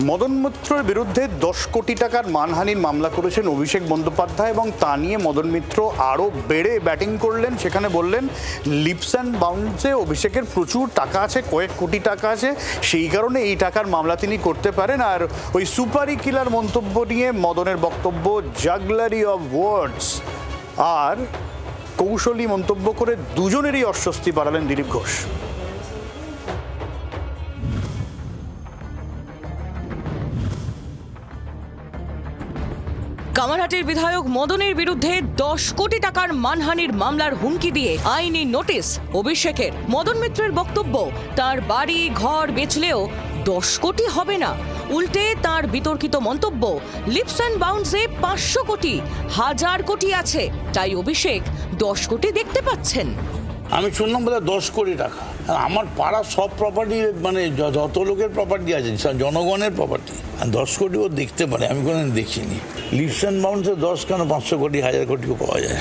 মদন মিত্রের বিরুদ্ধে 10 কোটি টাকার মানহানির মামলা করেছেন অভিষেক বন্দ্যোপাধ্যায় এবং তা নিয়ে মদন মিত্র আরও বেড়ে ব্যাটিং করলেন। সেখানে বললেন লিপস অ্যান্ড বাউন্সে অভিষেকের প্রচুর টাকা আছে, কয়েক কোটি টাকা আছে, সেই কারণে এই টাকার মামলা তিনি করতে পারেন। আর ওই সুপারি কিলার মন্তব্য নিয়ে মদনের বক্তব্য জাগলারি অফ ওয়ার্ডস আর কৌশলী মন্তব্য করে দুজনেরই অস্বস্তি বাড়ালেন দিলীপ ঘোষ। কামারহাটির বিধায়ক মদনের বিরুদ্ধে 10 কোটি টাকার মানহানির মামলার হুমকি দিয়ে আইনি নোটিশ অভিষেকের। মদন মিত্রের বক্তব্য, তার বাড়ি ঘর বেচলেও 10 কোটি হবে না। উল্টে তার বিতর্কিত মন্তব্য, লিপস অ্যান্ড বাউন্সে 500 কোটি, 1000 কোটি আছে, তাই অভিষেক 10 কোটি দেখতে পাচ্ছেন। আমি শুনলাম বোধহয় 10 কোটি টাকা। আমার পাড়ার সব প্রপার্টি, মানে যত লোকের প্রপার্টি আছে জনগণের প্রপার্টি, 10 কোটিও দেখতে পারে, আমি কোনোদিন দেখিনি। লিপস অ্যান্ড বাউন্সে 10 কেন, 500 কোটি 1000 কোটিও পাওয়া যায়।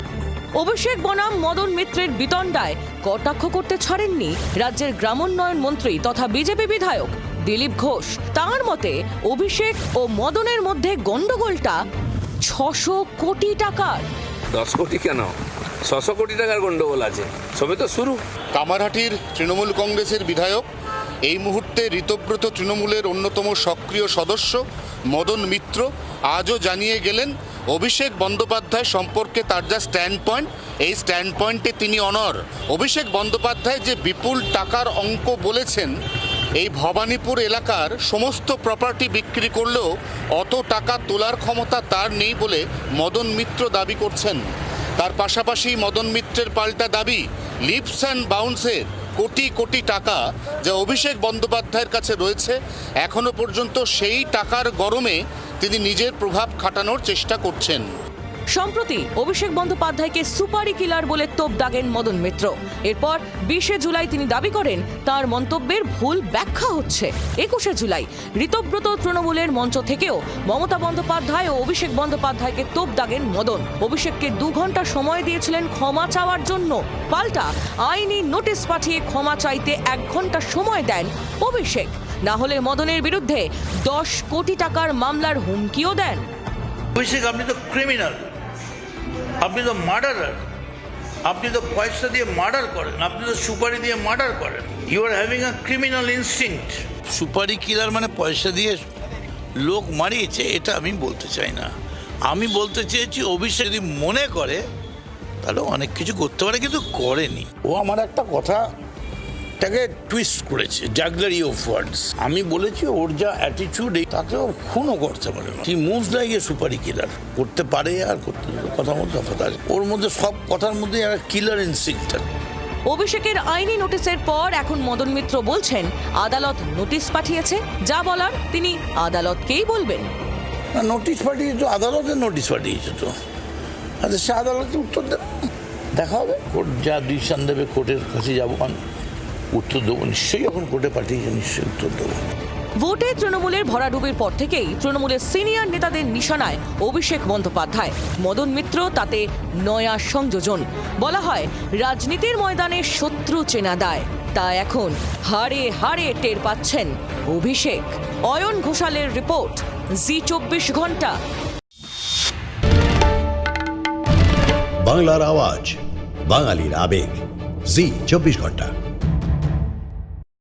অভিষেক বনাম মদন মিত্রের বিতণ্ডায় কটাক্ষ করতে ছাড়েননি রাজ্যের গ্রামোন্নয়ন মন্ত্রী তথা বিজেপি বিধায়ক দিলীপ ঘোষ। তার মতে অভিষেক ও মদনের মধ্যে গন্ডগোলটা 600 কোটি টাকার। 10 কোটি কেন, 600 কোটি টাকার গন্ডগোল আছে, সবে তো শুরু। কামারহাটির তৃণমূল কংগ্রেসের বিধায়ক, এই মুহূর্তে ঋতব্রত তৃণমূলের অন্যতম সক্রিয় সদস্য মদন মিত্র আজও জানিয়ে গেলেন অভিষেক বন্দ্যোপাধ্যায় সম্পর্কে তার যা স্ট্যান্ড পয়েন্ট, এই স্ট্যান্ড পয়েন্টে তিনি অনর। অভিষেক বন্দ্যোপাধ্যায় যে বিপুল টাকার অঙ্ক বলেছেন, এই ভবানীপুর এলাকার সমস্ত প্রপার্টি বিক্রি করলেও অত টাকা তোলার ক্ষমতা তার নেই বলে মদন মিত্র দাবি করছেন। তার পাশাপাশি মদন মিত্রের পাল্টা দাবি, লিপস অ্যান্ড বাউন্সের কোটি কোটি টাকা যা অভিষেক বন্দ্যোপাধ্যায়ের কাছে রয়েছে, এখনো পর্যন্ত সেই টাকার গরমে তিনি নিজের প্রভাব খাটানোর চেষ্টা করছেন। সম্প্রতি অভিষেক বন্দ্যোপাধ্যায়কে সুপারি কিলার বলে তোপ দাগেন মদন মিত্র। এরপর 20 জুলাই তিনি দাবি করেন তার মন্তব্যের ভুল ব্যাখ্যা হচ্ছে। 21 জুলাই ঋতব্রত তৃণমূলের মঞ্চ থেকেও মমতা বন্দ্যোপাধ্যায় ও অভিষেক বন্দ্যোপাধ্যায়কে তোপ দাগেন মদন। অভিষেককে 2 ঘন্টা সময় দিয়েছিলেন ক্ষমা চাওয়ার জন্য, পাল্টা আইনি নোটিশ পাঠিয়ে ক্ষমা চাইতে 1 ঘন্টা সময় দেন অভিষেক। না হলে মদনের বিরুদ্ধে 10 কোটি টাকার মামলার হুমকিও দেন। অভিষেক, আপনি তো ক্রিমিনাল, আপনি তো মার্ডারার, আপনি তো পয়সা দিয়ে মার্ডার করেন, আপনি তো সুপারি দিয়ে মার্ডার করেন। You are having a criminal instinct. Supari killer মানে পয়সা দিয়ে লোক মারিয়েছে, এটা আমি বলতে চাই না। আমি বলতে চেয়েছি অভিষেক যদি মনে করে তাহলে অনেক কিছু করতে পারে, কিন্তু করেনি। ও আমার একটা কথাটাকে টুইস্ট করেছে, জাগলারি অফ ওয়ার্ডস। আমি বলেছি ওর যা অ্যাটিটিউড, তাতেও খুনও করতে পারে না। হি মুভস লাইক এ সুপারি কিলার। করতে পারে আর করতে কথার মধ্যে তফাৎ আছে। ওর মধ্যে সব কথার মধ্যে একটা কিলার ইনস্টিংক্ট আছে। অভিষেকের আইনি নোটিশের পর এখন মদন মিত্র বলছেন আদালত নোটিশ পাঠিয়েছে, যা বলার তিনি আদালতকেই বলবেন। নোটিশ পাঠিয়েছে, আদালতের নোটিশ পাঠিয়েছে তো, আচ্ছা সে আদালতে উত্তর দেবে, দেখা হবে। কোর্ট যা ডিসিশন দেবে, কোর্টের কাছে যাবো, আমি উত্তর দেবো নিশ্চয়ই। যখন কোর্টে পাঠিয়েছে নিশ্চয়ই উত্তর দেবো। ভোটে তৃণমূলের ভরাডুবির পর থেকেই তৃণমূলের সিনিয়র নেতাদের নিশানায় অভিষেক বন্দ্যোপাধ্যায়। মদন মিত্র তাতে নয়া সংযোজন। বলা হয় রাজনীতির ময়দানে শত্রু চেনা দায়, তা এখন হাড়ে হাড়ে টের পাচ্ছেন অভিষেক। অয়ন ঘোষালের রিপোর্ট, জি 24 ঘন্টা। বাংলার আওয়াজ, বাঙালির আবেগ, জি 24 ঘন্টা।